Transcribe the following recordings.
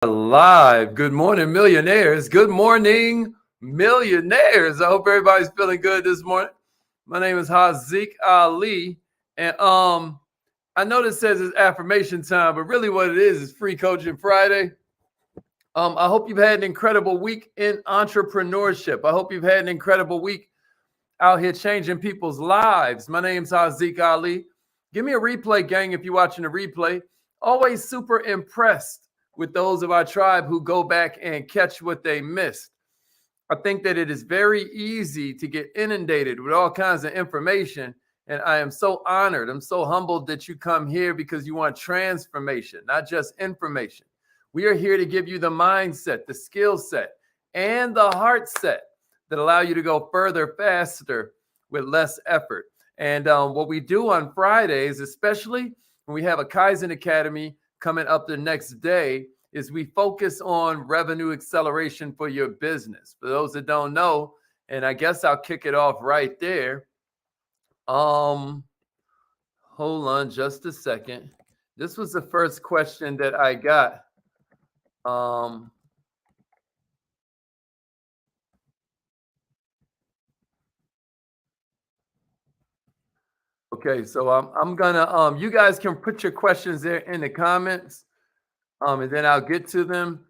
Live. Good morning, millionaires. Good morning, millionaires. I hope everybody's feeling good this morning. My name is Haziq Ali, and I know this says it's affirmation time, but really what it is free coaching Friday. I hope you've had an incredible week in entrepreneurship. I hope you've had an incredible week out here changing people's lives. My name's Haziq Ali. Give me a replay, gang, if you're watching the replay. Always super impressed with those of our tribe who go back and catch what they missed. I think that it is very easy to get inundated with all kinds of information. And I am so honored. I'm so humbled that you come here because you want transformation, not just information. We are here to give you the mindset, the skill set, and the heart set that allow you to go further, faster, with less effort. And what we do on Fridays, especially when we have a Kaizen Academy coming up the next day, is we focus on revenue acceleration for your business. For those that don't know, and I guess I'll kick it off right there. Hold on just a second. This was the first question that I got. Okay, so I'm gonna you guys can put your questions there in the comments, and then I'll get to them.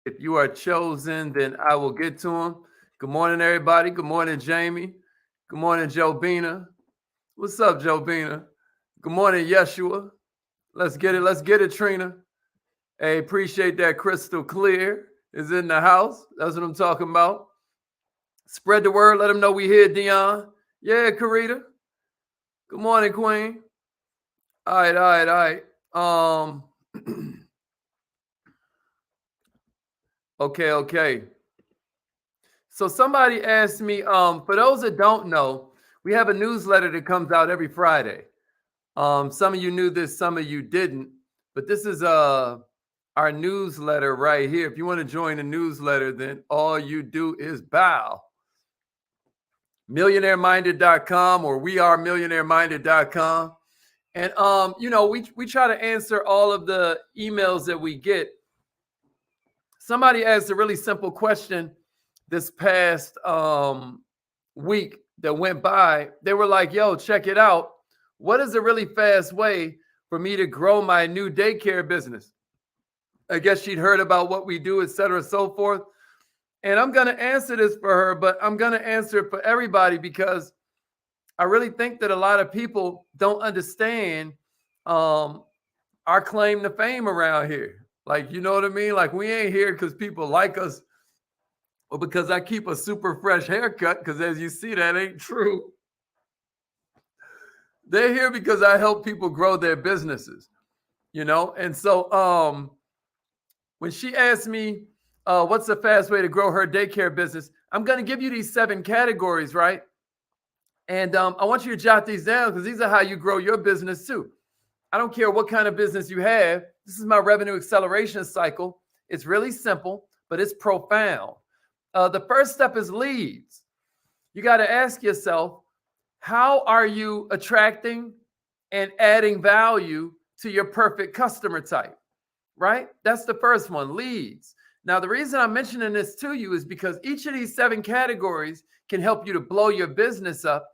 If you are chosen, then I will get to them. Good morning, everybody. Good morning, Jamie. Good morning, Jobina. What's up, Jobina? Good morning, Yeshua. Let's get it. Let's get it, Trina. Hey, appreciate that. Crystal Clear is in the house. That's what I'm talking about. Spread the word. Let them know we here, Dion. Yeah, Karita. Good morning, Queen. All right. Okay. So somebody asked me, for those that don't know, we have a newsletter that comes out every Friday. Some of you knew this, some of you didn't, but this is our newsletter right here. If you want to join the newsletter, then all you do is bow. MillionaireMinded.com or wearemillionaireminded.com. And we try to answer all of the emails that we get. Somebody asked a really simple question this past week that went by. They were like, yo, check it out. What is a really fast way for me to grow my new daycare business? I guess she'd heard about what we do, et cetera, so forth. And I'm going to answer this for her, but I'm going to answer it for everybody because I really think that a lot of people don't understand our claim to fame around here. Like, you know what I mean? Like, we ain't here because people like us or because I keep a super fresh haircut, because as you see, that ain't true. They're here because I help people grow their businesses, And so when she asked me, what's the fast way to grow her daycare business? I'm going to give you these 7 categories, right? And I want you to jot these down because these are how you grow your business too. I don't care what kind of business you have. This is my revenue acceleration cycle. It's really simple, but it's profound. The first step is leads. You got to ask yourself, how are you attracting and adding value to your perfect customer type, right? That's the first one, leads. Now, the reason I'm mentioning this to you is because each of these 7 categories can help you to blow your business up,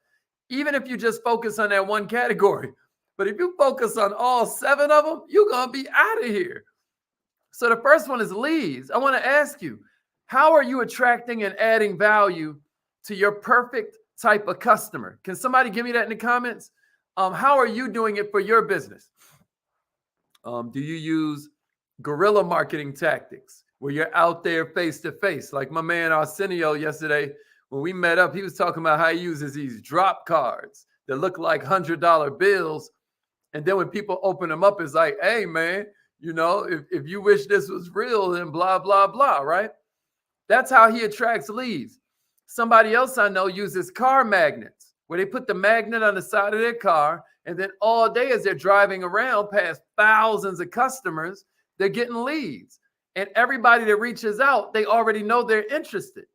even if you just focus on that one category. But if you focus on all 7 of them, you're going to be out of here. So the first one is leads. I want to ask you, how are you attracting and adding value to your perfect type of customer? Can somebody give me that in the comments? How are you doing it for your business? Do you use guerrilla marketing tactics where you're out there face to face? Like my man Arsenio yesterday, when we met up, he was talking about how he uses these drop cards that look like $100 bills. And then when people open them up, it's like, hey, man, if you wish this was real, then blah, blah, blah, right? That's how he attracts leads. Somebody else I know uses car magnets, where they put the magnet on the side of their car, and then all day as they're driving around past thousands of customers, they're getting leads. And everybody that reaches out, they already know they're interested.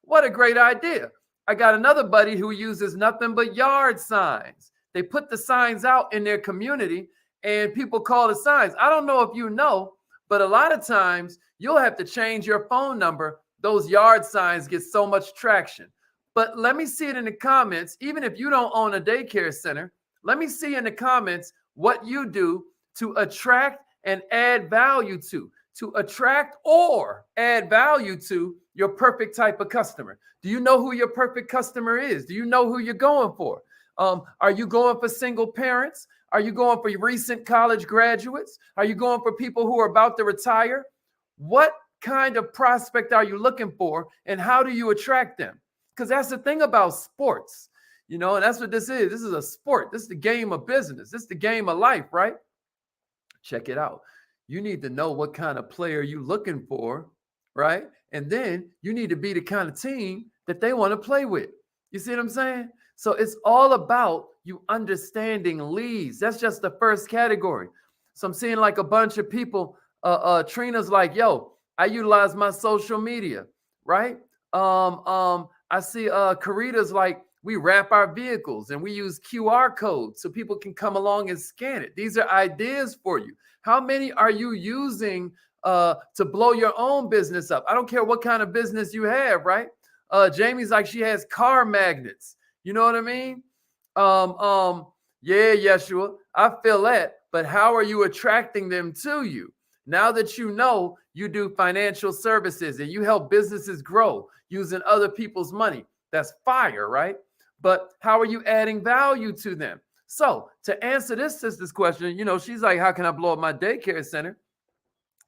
What a great idea. I got another buddy who uses nothing but yard signs. They put the signs out in their community and people call the signs. I don't know if you know, But a lot of times you'll have to change your phone number. Those yard signs get so much traction. But let me see it in the comments. Even if you don't own a daycare center, let me see in the comments what you do to attract and add value to attract or add value to your perfect type of customer. Do you know who your perfect customer is? Do you know who you're going for? Are you going for single parents? Are you going for recent college graduates? Are you going for people who are about to retire? What kind of prospect are you looking for, and how do you attract them? Because that's the thing about sports, and that's what this is. This is a sport. This is the game of business. This is the game of life, right? Check it out. You need to know what kind of player you're looking for, right? And then you need to be the kind of team that they want to play with. You see what I'm saying? So it's all about you understanding leads. That's just the first category. So I'm seeing like a bunch of people. Trina's like, yo, I utilize my social media, right? I see Karita's like, we wrap our vehicles and we use QR codes so people can come along and scan it. These are ideas for you. How many are you using to blow your own business up? I don't care what kind of business you have, right? Jamie's like, she has car magnets. You know what I mean? Yeah, Yeshua, I feel that. But how are you attracting them to you? Now that you know you do financial services and you help businesses grow using other people's money, that's fire, right? But how are you adding value to them? So to answer this sister's question, she's like, how can I blow up my daycare center?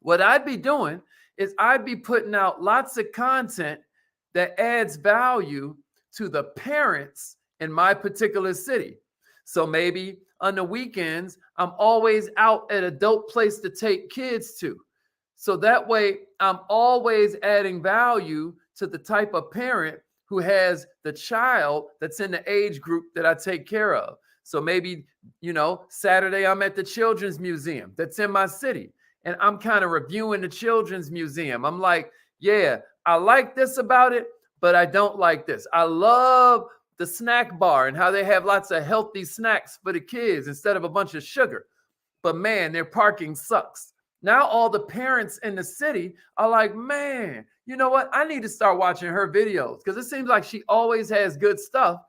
What I'd be doing is I'd be putting out lots of content that adds value to the parents in my particular city. So maybe on the weekends, I'm always out at a dope place to take kids to. So that way I'm always adding value to the type of parent who has the child that's in the age group that I take care of. So maybe, Saturday I'm at the Children's Museum that's in my city, and I'm kind of reviewing the Children's Museum. I'm like, yeah, I like this about it, but I don't like this. I love the snack bar and how they have lots of healthy snacks for the kids instead of a bunch of sugar. But man, their parking sucks. Now all the parents in the city are like, man, you know what? I need to start watching her videos because it seems like she always has good stuff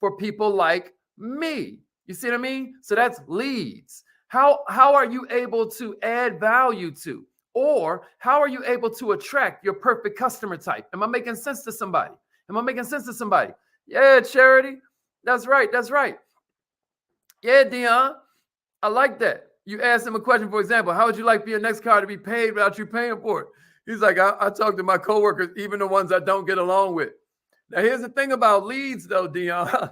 for people like me. You see what I mean? So that's leads. How are you able to add value to, or how are you able to attract your perfect customer type? Am I making sense to somebody? Yeah, Charity. That's right. Yeah, Dion. I like that. You asked him a question, for example, how would you like for your next car to be paid without you paying for it? He's like, I talk to my coworkers, even the ones I don't get along with. Now, here's the thing about leads, though, Dion.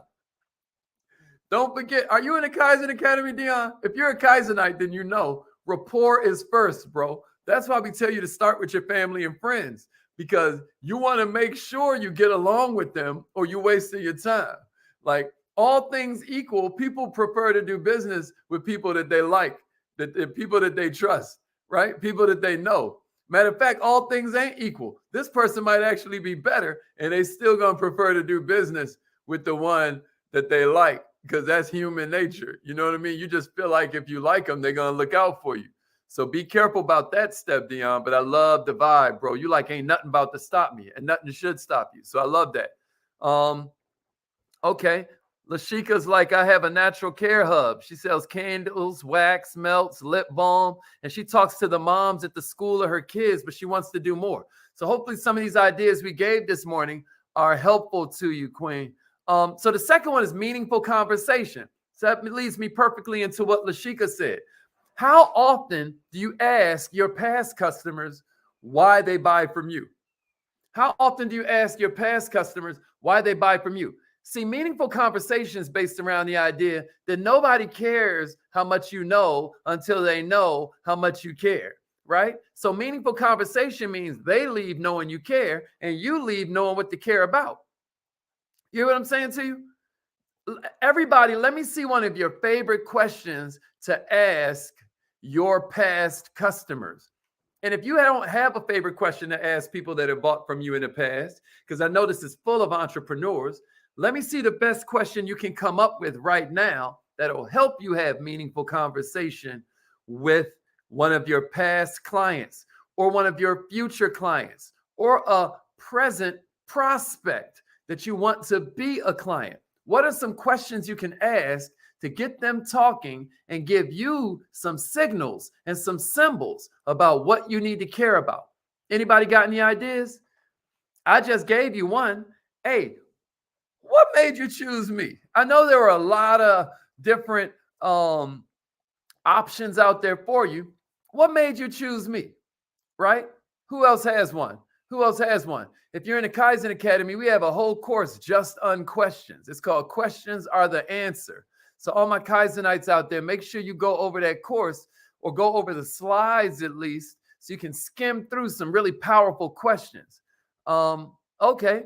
Don't forget, are you in the Kaizen Academy, Dion? If you're a Kaizenite, then you know rapport is first, bro. That's why we tell you to start with your family and friends, because you want to make sure you get along with them or you're wasting your time. Like, all things equal, people prefer to do business with people that they like, that people that they trust, right? People that they know. Matter of fact, all things ain't equal. This person might actually be better, and they still gonna prefer to do business with the one that they like, because that's human nature. You know what I mean? You just feel like if you like them, they're gonna look out for you. So be careful about that step, Dion. But I love the vibe, bro. You like ain't nothing about to stop me, and nothing should stop you. So I love that. Okay. Lashika's like, I have a natural care hub. She sells candles, wax, melts, lip balm, and she talks to the moms at the school of her kids, but she wants to do more. So hopefully some of these ideas we gave this morning are helpful to you, Queen. So the second one is meaningful conversation. So that leads me perfectly into what Lashika said. How often do you ask your past customers why they buy from you? How often do you ask your past customers why they buy from you? See, meaningful conversations based around the idea that nobody cares how much you know until they know how much you care, right? So meaningful conversation means they leave knowing you care and you leave knowing what to care about. You hear what I'm saying to you? Everybody, let me see one of your favorite questions to ask your past customers. And if you don't have a favorite question to ask people that have bought from you in the past, because I know this is full of entrepreneurs, let me see the best question you can come up with right now that'll help you have meaningful conversation with one of your past clients, or one of your future clients, or a present prospect that you want to be a client? What are some questions you can ask to get them talking and give you some signals and some symbols about what you need to care about? Anybody got any ideas? I just gave you one. Hey, what made you choose me? I know there were a lot of different options out there for you. What made you choose me? Right? Who else has one? Who else has one? If you're in the Kaizen Academy, we have a whole course just on questions. It's called Questions Are the Answer. So all my Kaizenites out there, make sure you go over that course or go over the slides at least so you can skim through some really powerful questions. Okay.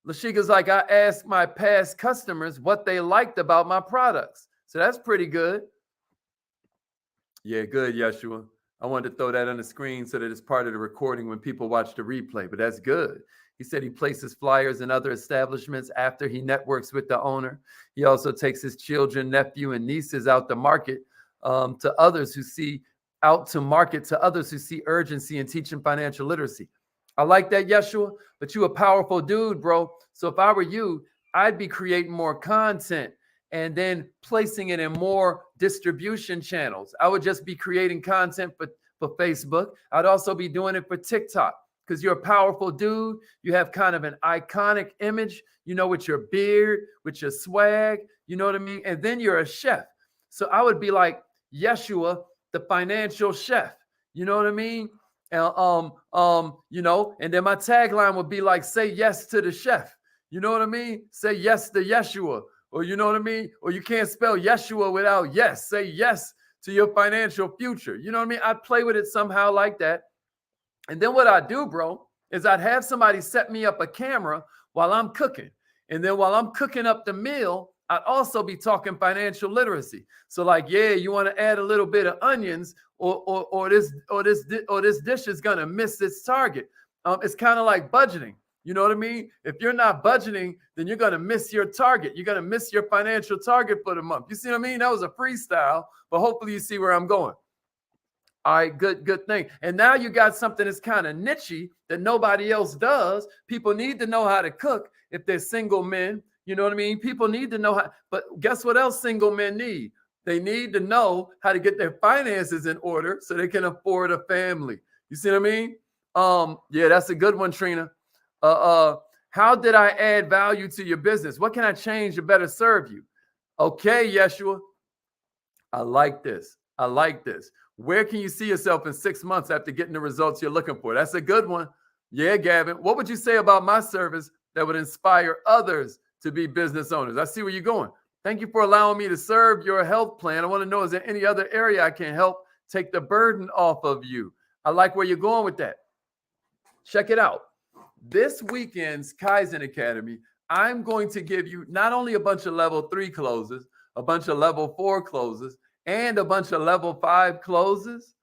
Lashika's like, I asked my past customers what they liked about my products. So that's pretty good. Yeah, good, Yeshua. I wanted to throw that on the screen so that it's part of the recording when people watch the replay, but that's good. He said he places flyers in other establishments after he networks with the owner. He also takes his children, nephew, and nieces out to market to others who see urgency in teaching financial literacy. I like that, Yeshua, but you a powerful dude, bro. So if I were you, I'd be creating more content and then placing it in more distribution channels. I would just be creating content for Facebook. I'd also be doing it for TikTok because you're a powerful dude. You have kind of an iconic image, with your beard, with your swag, you know what I mean? And then you're a chef. So I would be like Yeshua, the financial chef. You know what I mean? And then my tagline would be like, say yes to the chef. You know what I mean? Say yes to Yeshua. Or you know what I mean? Or you can't spell Yeshua without yes. Say yes to your financial future. You know what I mean? I'd play with it somehow like that. And then what I'd do, bro, is I'd have somebody set me up a camera while I'm cooking. And then while I'm cooking up the meal, I'd also be talking financial literacy. So like, yeah, you want to add a little bit of onions or this dish is going to miss its target. It's kind of like budgeting. You know what I mean? If you're not budgeting, then you're going to miss your target. You're going to miss your financial target for the month. You see what I mean? That was a freestyle, but hopefully you see where I'm going. All right, good thing. And now you got something that's kind of nichey that nobody else does. People need to know how to cook if they're single men. You know what I mean? People need to know how, but guess what else single men need? They need to know how to get their finances in order so they can afford a family. You see what I mean? Yeah, that's a good one, Trina. How did I add value to your business? What can I change to better serve you? Okay, Yeshua. I like this. Where can you see yourself in 6 months after getting the results you're looking for? That's a good one. Yeah, Gavin. What would you say about my service that would inspire others to be business owners? I see where you're going. Thank you for allowing me to serve your health plan. I want to know, is there any other area I can help take the burden off of you? I like where you're going with that. Check it out. This weekend's Kaizen Academy, I'm going to give you not only a bunch of level 3 closes, a bunch of level 4 closes, and a bunch of level 5 closes,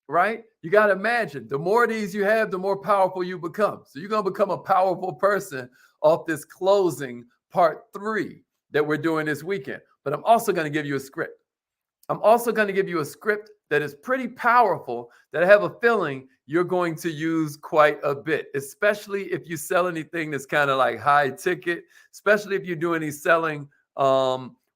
right? You got to imagine, the more of these you have, the more powerful you become. So you're going to become a powerful person off this closing part 3 that we're doing this weekend. But I'm also going to give you a script. That is pretty powerful, that I have a feeling you're going to use quite a bit, especially if you sell anything that's kind of like high ticket, especially if you're doing these selling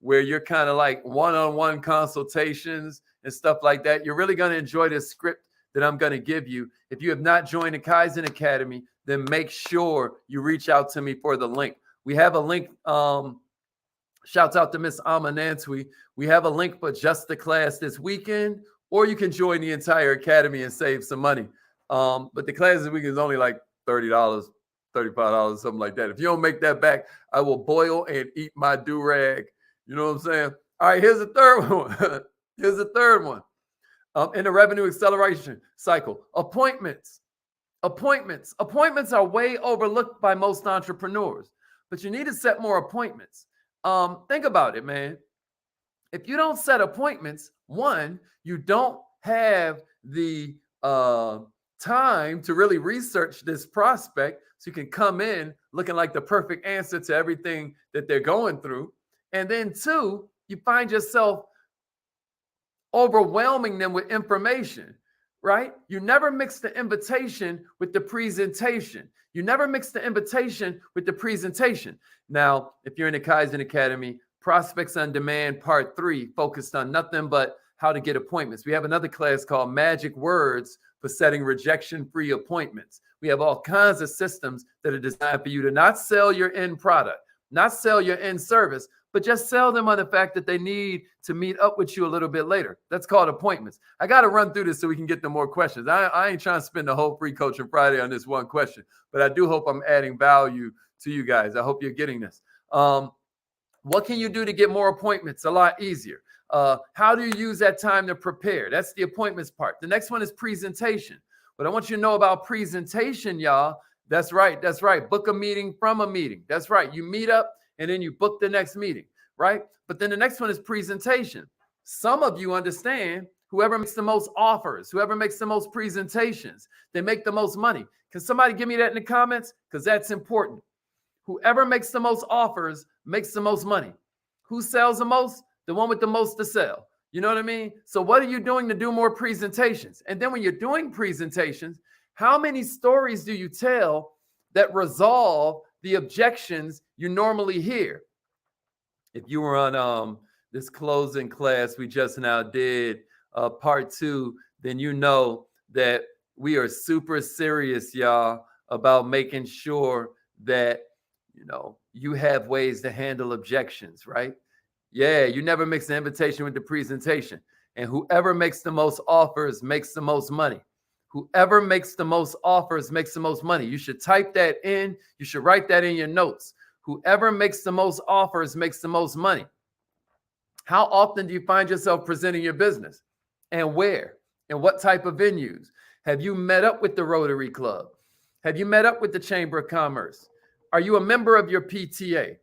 where you're kind of like one-on-one consultations and stuff like that. You're really going to enjoy this script that I'm going to give you. If you have not joined the Kaizen Academy, then make sure you reach out to me for the link. We have a link. Shouts out to Miss Amanantwi. We have a link for just the class this weekend, or you can join the entire academy and save some money. But the class this weekend is only like $30, $35, something like that. If you don't make that back, I will boil and eat my do-rag. You know what I'm saying? All right, here's the third one. In the revenue acceleration cycle, appointments. Appointments are way overlooked by most entrepreneurs, but you need to set more appointments. Think about it, man. If you don't set appointments, one, you don't have the time to really research this prospect so you can come in looking like the perfect answer to everything that they're going through. And then two, you find yourself overwhelming them with information. right? You never mix the invitation with the presentation. You never mix the invitation with the presentation. Now, if you're in the Kaizen Academy, Prospects on Demand Part 3 focused on nothing but how to get appointments. We have another class called Magic Words for setting rejection-free appointments. We have all kinds of systems that are designed for you to not sell your end product, not sell your end service, but just sell them on the fact that they need to meet up with you a little bit later. That's called appointments. I got to run through this so we can get to more questions. I ain't trying to spend the whole free Coaching Friday on this one question, but I do hope I'm adding value to you guys. I hope you're getting this. What can you do to get more appointments? A lot easier. How do you use that time to prepare? That's the appointments part. The next one is presentation. What I want you to know about presentation, y'all, that's right. Book a meeting from a meeting. That's right. You meet up and then you book the next meeting, right? But then the next one is presentation. Some of you understand whoever makes the most offers, whoever makes the most presentations, they make the most money. Can somebody give me that in the comments? Because that's important. Whoever makes the most offers makes the most money. Who sells the most? The one with the most to sell. You know what I mean? So what are you doing to do more presentations? And then when you're doing presentations, how many stories do you tell that resolve the objections you normally hear? If you were on this closing class we just now did, part 2, then you know that we are super serious, y'all, about making sure that you have ways to handle objections, right? Yeah, you never mix the invitation with the presentation. And whoever makes the most offers makes the most money. Whoever makes the most offers makes the most money. You should type that in. You should write that in your notes. Whoever makes the most offers makes the most money. How often do you find yourself presenting your business? And where? And what type of venues? Have you met up with the Rotary Club? Have you met up with the Chamber of Commerce? Are you a member of your PTA?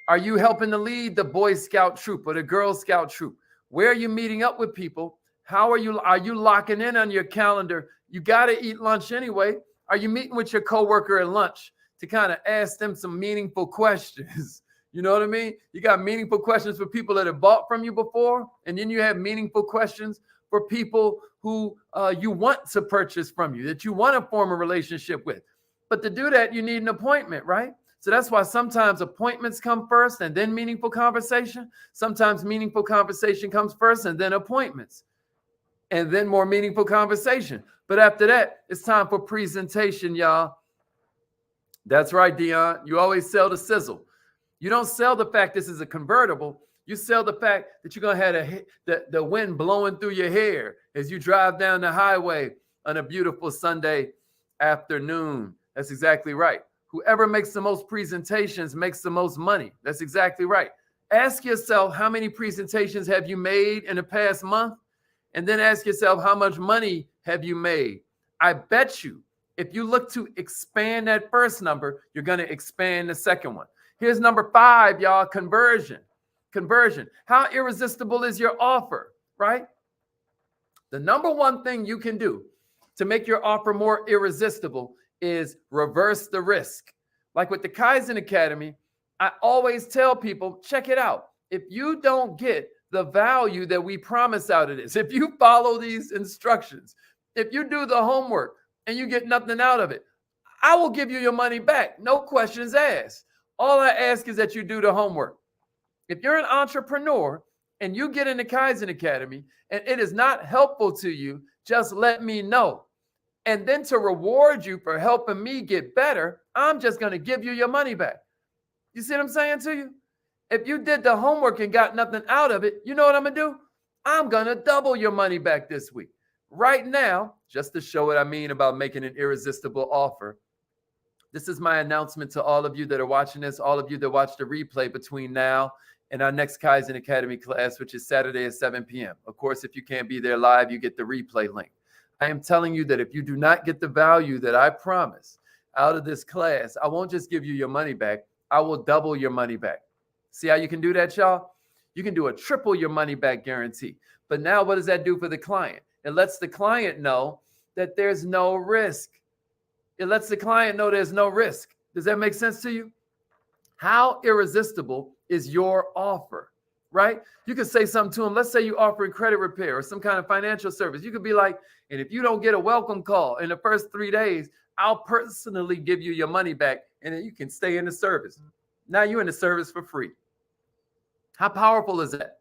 Are you helping to lead the Boy Scout troop or the Girl Scout troop? Where are you meeting up with people? Are you locking in on your calendar? You got to eat lunch anyway. Are you meeting with your coworker at lunch to kind of ask them some meaningful questions? You know what I mean? You got meaningful questions for people that have bought from you before, and then you have meaningful questions for people who you want to purchase from you, that you want to form a relationship with. But to do that, you need an appointment, right? So that's why sometimes appointments come first and then meaningful conversation. Sometimes meaningful conversation comes first and then appointments and then more meaningful conversation. But after that, it's time for presentation, y'all. That's right, Dion. You always sell the sizzle. You don't sell the fact this is a convertible. You sell the fact that you're going to have the wind blowing through your hair as you drive down the highway on a beautiful Sunday afternoon. That's exactly right. Whoever makes the most presentations makes the most money. That's exactly right. Ask yourself, how many presentations have you made in the past month? And then ask yourself, how much money have you made? I bet you, if you look to expand that first number, you're going to expand the second one. Here's number 5, y'all, conversion. Conversion. How irresistible is your offer, right? The number one thing you can do to make your offer more irresistible is reverse the risk. Like with the Kaizen Academy, I always tell people, check it out. If you don't get the value that we promise out of this, if you follow these instructions, if you do the homework and you get nothing out of it, I will give you your money back. No questions asked. All I ask is that you do the homework. If you're an entrepreneur and you get in the Kaizen Academy and it is not helpful to you, just let me know. And then to reward you for helping me get better, I'm just going to give you your money back. You see what I'm saying to you? If you did the homework and got nothing out of it, you know what I'm going to do? I'm going to double your money back this week. Right now, just to show what I mean about making an irresistible offer, this is my announcement to all of you that are watching this, all of you that watch the replay between now and our next Kaizen Academy class, which is Saturday at 7 p.m. Of course, if you can't be there live, you get the replay link. I am telling you that if you do not get the value that I promise out of this class, I won't just give you your money back. I will double your money back. See how you can do that, y'all? You can do a triple your money back guarantee. But now what does that do for the client? It lets the client know that there's no risk. It lets the client know there's no risk. Does that make sense to you? How irresistible is your offer? right? You could say something to them. Let's say you offering credit repair or some kind of financial service. You could be like, and if you don't get a welcome call in the first 3 days, I'll personally give you your money back, and then you can stay in the service. Now you're in the service for free. How powerful is that?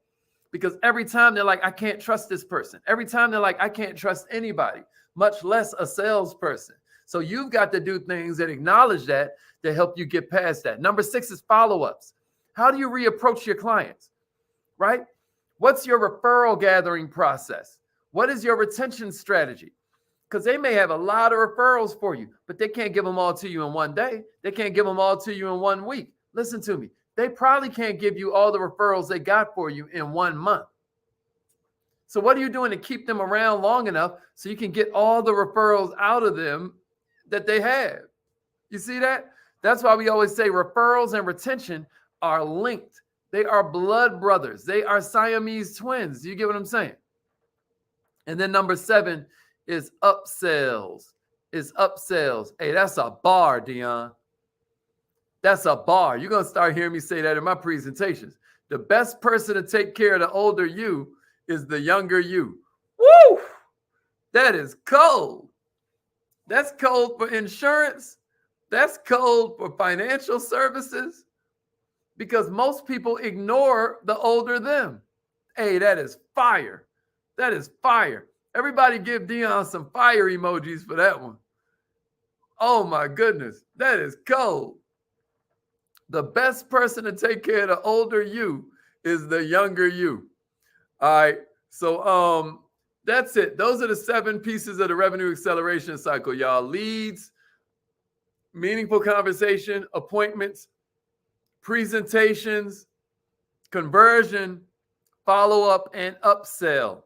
Because every time they're like, I can't trust this person. Every time they're like, I can't trust anybody, much less a salesperson. So you've got to do things that acknowledge that to help you get past that. Number 6 is follow-ups. How do you reapproach your clients, right? What's your referral gathering process? What is your retention strategy? Because they may have a lot of referrals for you, but they can't give them all to you in one day. They can't give them all to you in 1 week. Listen to me. They probably can't give you all the referrals they got for you in 1 month. So what are you doing to keep them around long enough so you can get all the referrals out of them that they have? You see that? That's why we always say referrals and retention are linked. They are blood brothers. They are Siamese twins. You get what I'm saying? And then number 7 is upsells. Hey, that's a bar, Dion. That's a bar. You're going to start hearing me say that in my presentations. The best person to take care of the older you is the younger you. Woo! That is cold. That's cold for insurance. That's cold for financial services, because most people ignore the older them. Hey, that is fire. That is fire. Everybody give Dion some fire emojis for that one. Oh my goodness. That is cold. The best person to take care of the older you is the younger you. All right. So that's it. Those are the 7 pieces of the revenue acceleration cycle, y'all. Leads, meaningful conversation, appointments, presentations, conversion, follow-up, and upsell.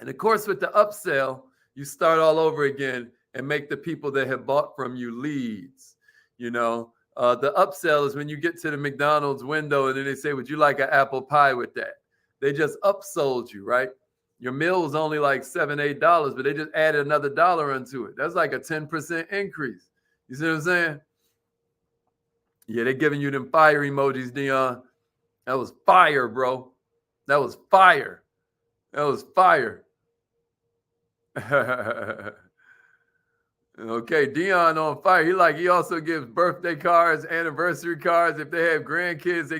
And of course, with the upsell, you start all over again and make the people that have bought from you leads. You know, the upsell is when you get to the McDonald's window and then they say, would you like an apple pie with that? They just upsold you, right? Your meal was only like $7, $8, but they just added another $1 onto it. That's like a 10% increase. You see what I'm saying? Yeah, they're giving you them fire emojis, Dion. That was fire, bro. That was fire. That was fire. Okay, Dion on fire. He also gives birthday cards, anniversary cards. If they have grandkids,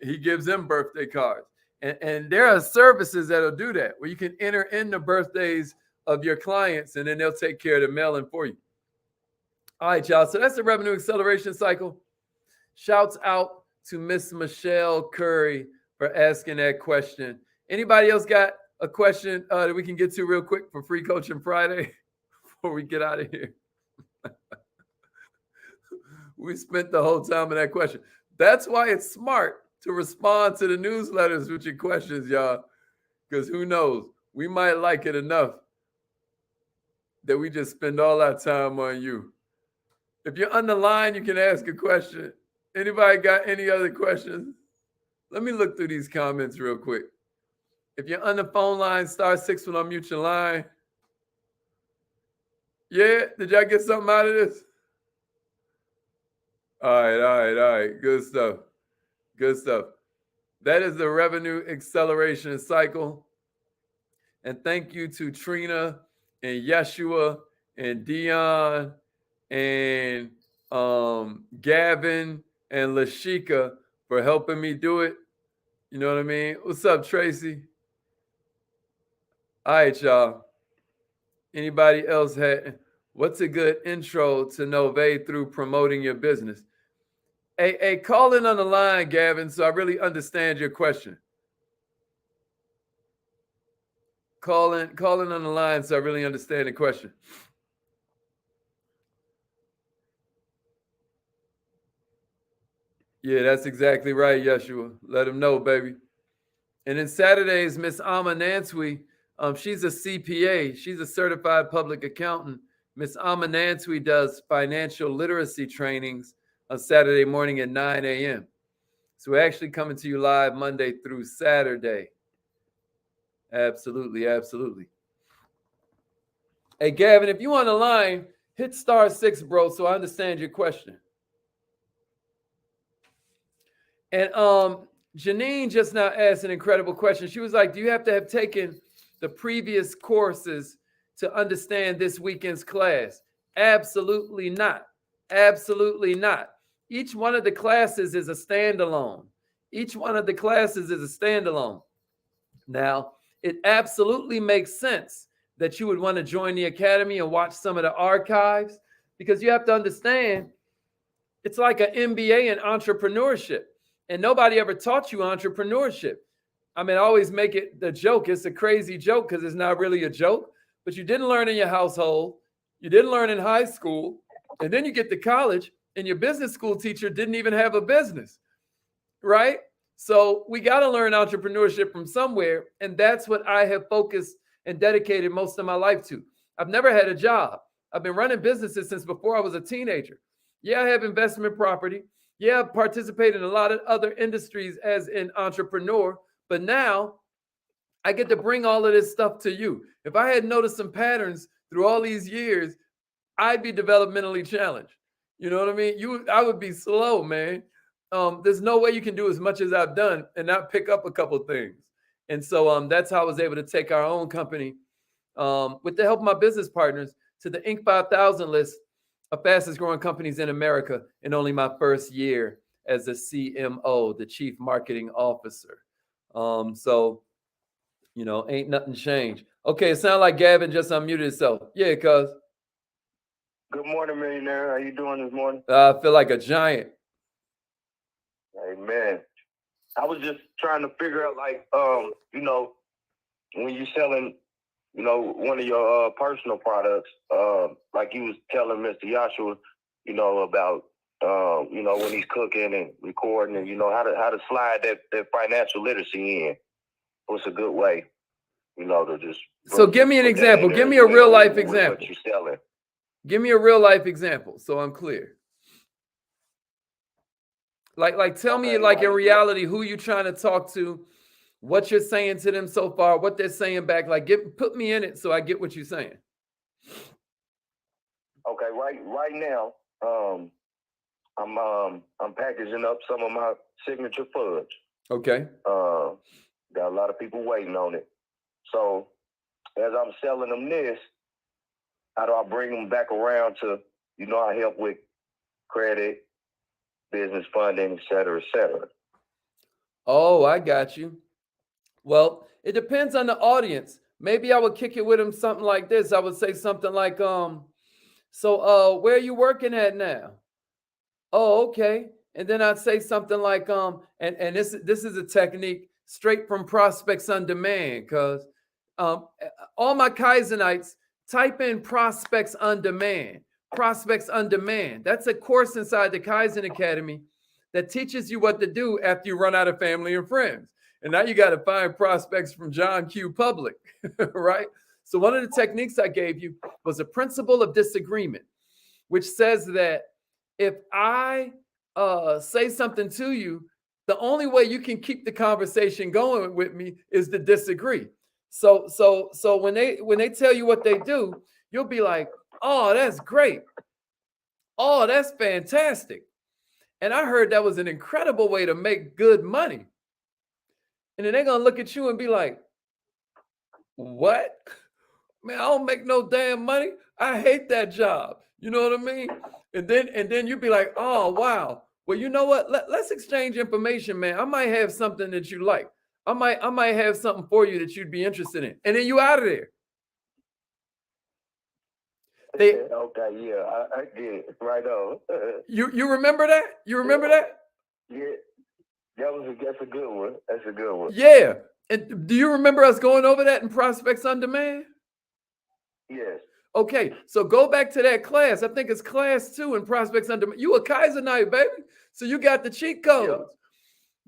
he gives them birthday cards. And there are services that'll do that, where you can enter in the birthdays of your clients and then they'll take care of the mailing for you. All right, y'all. So that's the revenue acceleration cycle. Shouts out to Miss Michelle Curry for asking that question. Anybody else got a question that we can get to real quick for Free Coaching Friday before we get out of here? We spent the whole time on that question. That's why it's smart to respond to the newsletters with your questions, y'all, because who knows? We might like it enough that we just spend all our time on you. If you're on the line, you can ask a question. Anybody got any other questions? Let me look through these comments real quick. If you're on the phone line, *6 will unmute your line. Yeah, did y'all get something out of this? All right. Good stuff. That is the revenue acceleration cycle. And thank you to Trina and Yeshua and Dion and Gavin and Lashika for helping me do it. You know what I mean? What's up, Tracy? All right, y'all. Anybody else what's a good intro to Nove through promoting your business? Hey, call in on the line, Gavin, so I really understand your question. Call in on the line so I really understand the question. Yeah, that's exactly right, Yeshua. Let him know, baby. And then Saturdays, Miss Ama Nansui, she's a CPA. She's a certified public accountant. Miss Ama Nansui does financial literacy trainings on Saturday morning at 9 a.m. So we're actually coming to you live Monday through Saturday. Absolutely. Hey, Gavin, if you on the line, hit *6, bro, so I understand your question. And Janine just now asked an incredible question. She was like, do you have to have taken the previous courses to understand this weekend's class? Absolutely not. Absolutely not. Each one of the classes is a standalone. Each one of the classes is a standalone. Now, it absolutely makes sense that you would want to join the academy and watch some of the archives, because you have to understand it's like an MBA in entrepreneurship. And nobody ever taught you entrepreneurship. I mean, I always make it the joke. It's a crazy joke because it's not really a joke, but you didn't learn in your household. You didn't learn in high school. And then you get to college and your business school teacher didn't even have a business, right? So we got to learn entrepreneurship from somewhere. And that's what I have focused and dedicated most of my life to. I've never had a job. I've been running businesses since before I was a teenager. Yeah, I have investment property. Yeah, I participate in a lot of other industries as an entrepreneur. But now I get to bring all of this stuff to you. If I had noticed some patterns through all these years, I'd be developmentally challenged. You know what I mean? I would be slow, man. There's no way you can do as much as I've done and not pick up a couple things. And so that's how I was able to take our own company with the help of my business partners to the Inc. 5000 list of fastest growing companies in America in only my first year as a CMO, the Chief Marketing Officer. So, ain't nothing changed. Okay, it sounds like Gavin just unmuted himself. Yeah, cuz. Good morning, millionaire. How you doing this morning? I feel like a giant. Amen. I was just trying to figure out, like, when you're selling, one of your personal products, like you was telling Mr. Joshua, about, when he's cooking and recording and, how to slide that financial literacy in. What's a good way, to just. So give me an example. Give me a real life example. What you're selling. Give me a real life example so I'm clear. Like tell me, like in reality, who you trying to talk to, what you're saying to them so far, what they're saying back. Like put me in it so I get what you're saying. Okay, right now, I'm packaging up some of my signature fudge. Okay. Got a lot of people waiting on it. So as I'm selling them this, how do I bring them back around to, I help with credit, business funding, et cetera, et cetera. Oh, I got you. Well, it depends on the audience. Maybe I would kick it with them something like this. I would say something like, so where are you working at now? Oh, okay. And then I'd say something like, and this is a technique straight from Prospects on Demand, because all my Kaizenites, type in Prospects on Demand. Prospects on Demand. That's a course inside the Kaizen Academy that teaches you what to do after you run out of family and friends. And now you got to find prospects from John Q. Public, right? So one of the techniques I gave you was a principle of disagreement, which says that if I say something to you, the only way you can keep the conversation going with me is to disagree. So when they tell you what they do, you'll be like, oh, that's great. Oh, that's fantastic. And I heard that was an incredible way to make good money. And then they're going to look at you and be like, what? Man, I don't make no damn money. I hate that job. You know what I mean? And then you'd be like, oh, wow. Well, you know what? Let's exchange information, man. I might have something that you like. I might have something for you that you'd be interested in. And then you out of there. Okay, yeah, I get it. Right on. You remember that? You remember that? Yeah, that's a good one. That's a good one. Yeah. And do you remember us going over that in Prospects on Demand? Yes. Okay, so go back to that class. I think it's class 2 in Prospects on Demand. You a Kaizenite, baby. So you got the cheat codes. Yeah.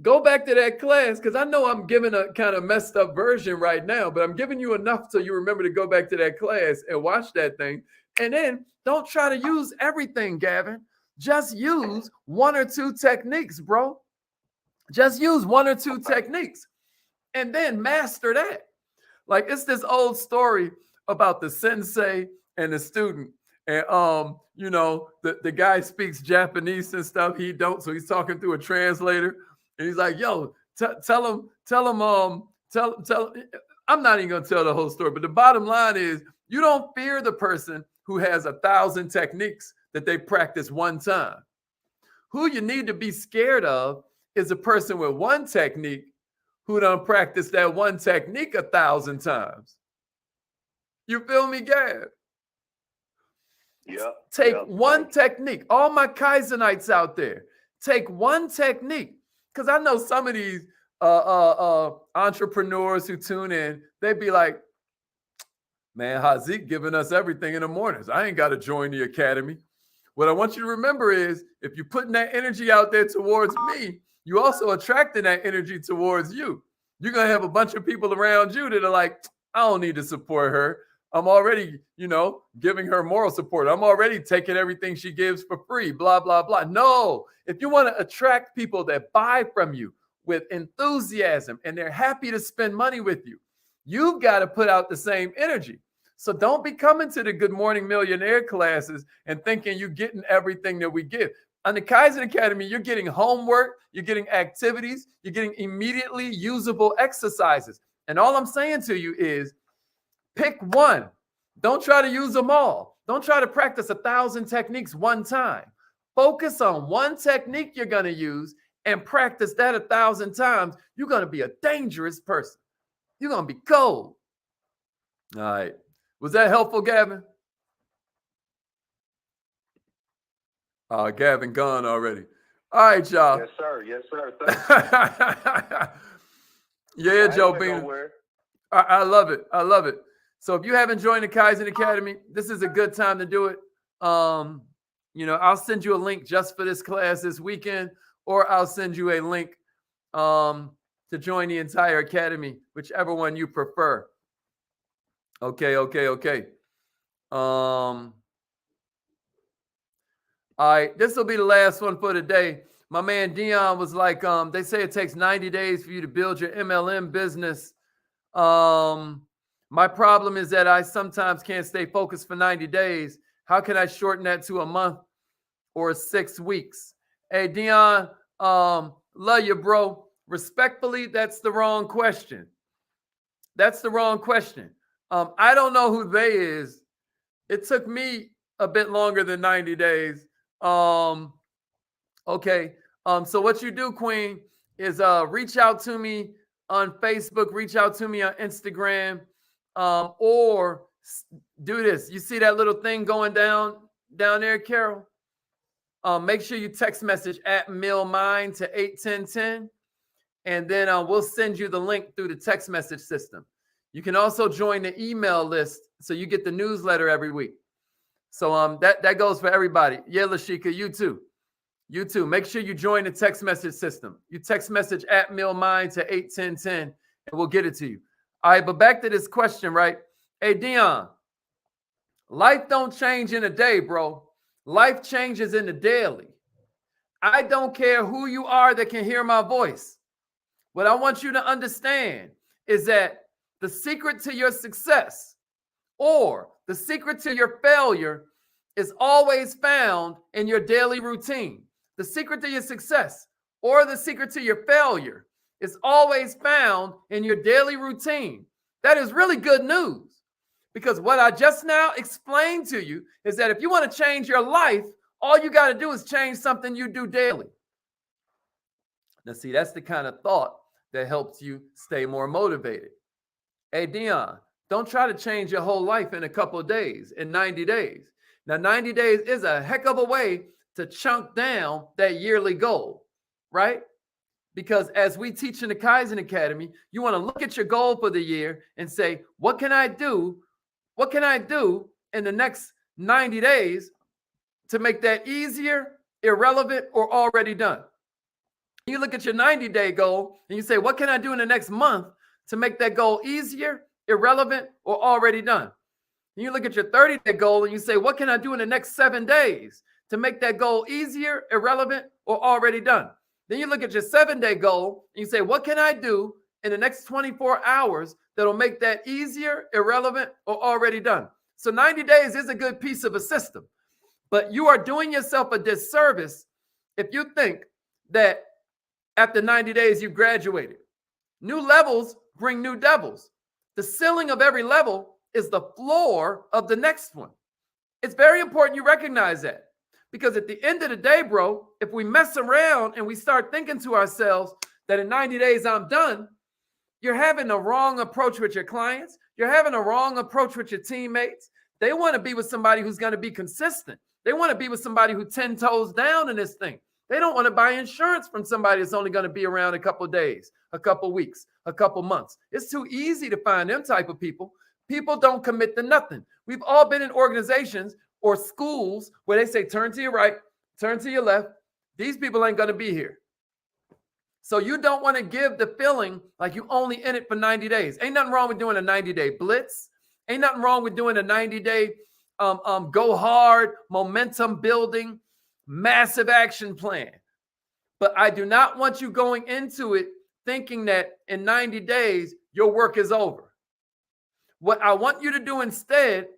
Go back to that class, because I know I'm giving a kind of messed up version right now, but I'm giving you enough so you remember to go back to that class and watch that thing. And then don't try to use everything, Gavin. Just use 1 or 2 techniques, bro. Just use 1 or 2 techniques and then master that. Like, it's this old story about the sensei and the student. And, the guy speaks Japanese and stuff. He don't. So he's talking through a translator. And he's like, yo, tell them, I'm not even going to tell the whole story, but the bottom line is you don't fear the person who has 1,000 techniques that they practice one time. Who you need to be scared of is a person with one technique who done practiced that one technique 1,000 times. You feel me, Gab? Yeah. Take one technique. All my Kaizenites out there, take one technique. Because I know some of these entrepreneurs who tune in, they'd be like, man, Hazik giving us everything in the mornings. I ain't got to join the academy. What I want you to remember is if you're putting that energy out there towards me, you also attracting that energy towards you. You're going to have a bunch of people around you that are like, I don't need to support her. I'm already, giving her moral support. I'm already taking everything she gives for free, blah, blah, blah. No, if you want to attract people that buy from you with enthusiasm and they're happy to spend money with you, you've got to put out the same energy. So don't be coming to the Good Morning Millionaire classes and thinking you're getting everything that we give. On the Kaizen Academy, you're getting homework, you're getting activities, you're getting immediately usable exercises. And all I'm saying to you is pick one. Don't try to use them all. Don't try to practice 1,000 techniques one time. Focus on one technique you're going to use and practice that 1,000 times. You're going to be a dangerous person. You're going to be cold. All right. Was that helpful, Gavin? Gavin gone already. All right, y'all. Yes, sir. Yes, sir. Yeah, Joe Bean. I love it. I love it. So if you haven't joined the Kaizen Academy, this is a good time to do it. I'll send you a link just for this class this weekend, or I'll send you a link to join the entire academy, whichever one you prefer. Okay. All right, this will be the last one for today. My man Dion was like, they say it takes 90 days for you to build your MLM business. My problem is that I sometimes can't stay focused for 90 days. How can I shorten that to a month or 6 weeks? Hey, Dion, love you, bro. Respectfully, that's the wrong question. That's the wrong question. I don't know who they is. It took me a bit longer than 90 days. Okay. So what you do, Queen, is reach out to me on Facebook, reach out to me on Instagram, or do this. You see that little thing going down there, Carol? Make sure you text message @MillMind to 81010, and then we'll send you the link through the text message system. You can also join the email list so you get the newsletter every week. So that goes for everybody. Yeah, Lashika, you too. You too. Make sure you join the text message system. You text message @MillMind to 81010, and we'll get it to you. All right, but back to this question, right? Hey, Dion, life don't change in a day, bro. Life changes in the daily. I don't care who you are that can hear my voice. What I want you to understand is that the secret to your success or the secret to your failure is always found in your daily routine. The secret to your success or the secret to your failure is always found in your daily routine. That is really good news, because what I just now explained to you is that if you want to change your life, all you got to do is change something you do daily. Now, see, that's the kind of thought that helps you stay more motivated. Hey, Dion, don't try to change your whole life in a couple of days, in 90 days. Now, 90 days is a heck of a way to chunk down that yearly goal, right? Because as we teach in the Kaizen Academy, you want to look at your goal for the year and say, what can I do? What can I do in the next 90 days to make that easier, irrelevant, or already done? You look at your 90-day goal and you say, what can I do in the next month to make that goal easier, irrelevant, or already done? And you look at your 30-day goal and you say, what can I do in the next 7 days to make that goal easier, irrelevant, or already done? Then you look at your 7-day goal and you say, what can I do in the next 24 hours that'll make that easier, irrelevant, or already done? So 90 days is a good piece of a system, but you are doing yourself a disservice if you think that after 90 days, you graduated. New levels bring new devils. The ceiling of every level is the floor of the next one. It's very important you recognize that, because at the end of the day, bro, if we mess around and we start thinking to ourselves that in 90 days I'm done, you're having a wrong approach with your clients. You're having a wrong approach with your teammates. They want to be with somebody who's going to be consistent. They want to be with somebody who's 10 toes down in this thing. They don't want to buy insurance from somebody that's only going to be around a couple of days, a couple of weeks, a couple of months. It's too easy to find them type of people. People don't commit to nothing. We've all been in organizations or schools where they say, turn to your right, turn to your left. These people ain't going to be here. So you don't want to give the feeling like you only in it for 90 days. Ain't nothing wrong with doing a 90-day blitz. Ain't nothing wrong with doing a 90-day go hard, momentum building, massive action plan. But I do not want you going into it thinking that in 90 days, your work is over. What I want you to do instead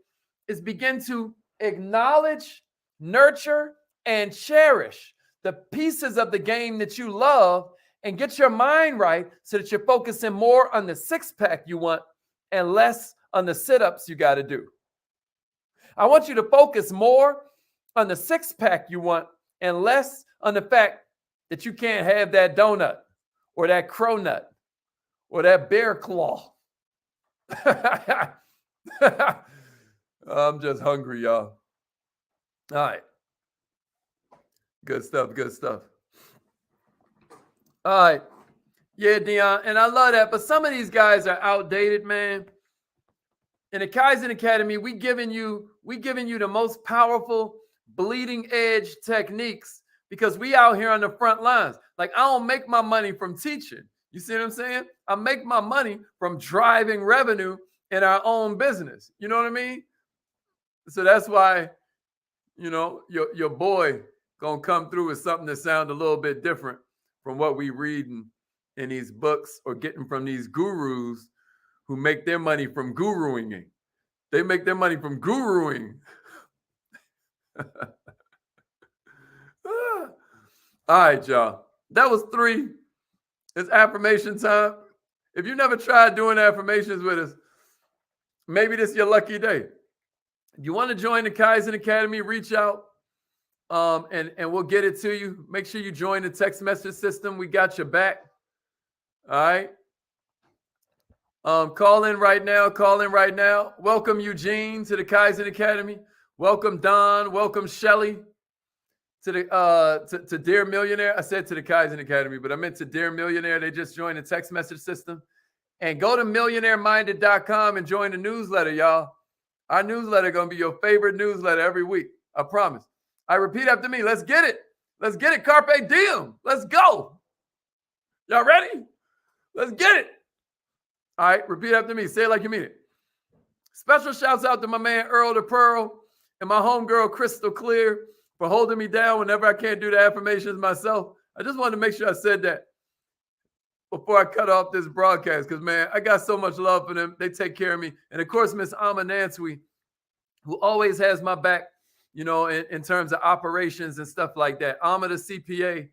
is begin to acknowledge, nurture, and cherish the pieces of the game that you love, and get your mind right so that you're focusing more on the six-pack you want and less on the sit-ups you got to do. I want you to focus more on the six-pack you want and less on the fact that you can't have that donut or that cronut or that bear claw. I'm just hungry, y'all. All right. Good stuff, good stuff. All right. Yeah, Dion. And I love that. But some of these guys are outdated, man. In the Kaizen Academy, we giving you the most powerful bleeding edge techniques, because we out here on the front lines. Like, I don't make my money from teaching. You see what I'm saying? I make my money from driving revenue in our own business. You know what I mean? So that's why, you know, your boy gonna come through with something that sounds a little bit different from what we reading in these books or getting from these gurus who make their money from guruing. They make their money from guruing. All right, y'all. That was 3. It's affirmation time. If you never tried doing affirmations with us, maybe this is your lucky day. If you want to join the Kaizen Academy, reach out. And we'll get it to you. Make sure you join the text message system. We got your back. All right. Call in right now. Call in right now. Welcome Eugene to the Kaizen Academy. Welcome Don. Welcome Shelly to the to Dear Millionaire. I said to the Kaizen Academy, but I meant to Dear Millionaire. They just joined the text message system. And go to millionaireminded.com and join the newsletter, y'all. Our newsletter gonna be your favorite newsletter every week. I promise. I repeat after me. Let's get it. Let's get it. Carpe diem. Let's go. Y'all ready? Let's get it. All right. Repeat after me. Say it like you mean it. Special shouts out to my man Earl the Pearl and my homegirl Crystal Clear for holding me down whenever I can't do the affirmations myself. I just wanted to make sure I said that before I cut off this broadcast, because, man, I got so much love for them. They take care of me. And, of course, Miss Amma Nansui, who always has my back, you know, in terms of operations and stuff like that. Amma the CPA,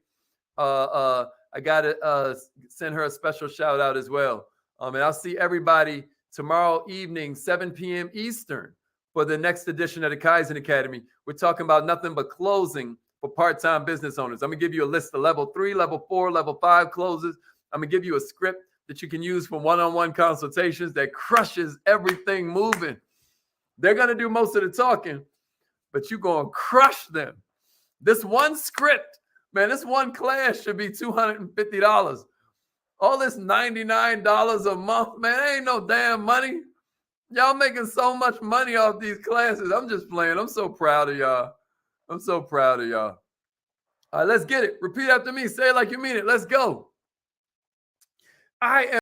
I got to send her a special shout out as well. And I'll see everybody tomorrow evening, 7 p.m. Eastern, for the next edition of the Kaizen Academy. We're talking about nothing but closing for part-time business owners. I'm going to give you a list of level 3, level 4, level 5 closes. I'm going to give you a script that you can use for one-on-one consultations that crushes everything moving. They're going to do most of the talking, but you're going to crush them. This one script, man, this one class should be $250. All this $99 a month, man, ain't no damn money. Y'all making so much money off these classes. I'm just playing. I'm so proud of y'all. I'm so proud of y'all. All right, let's get it. Repeat after me. Say it like you mean it. Let's go. I am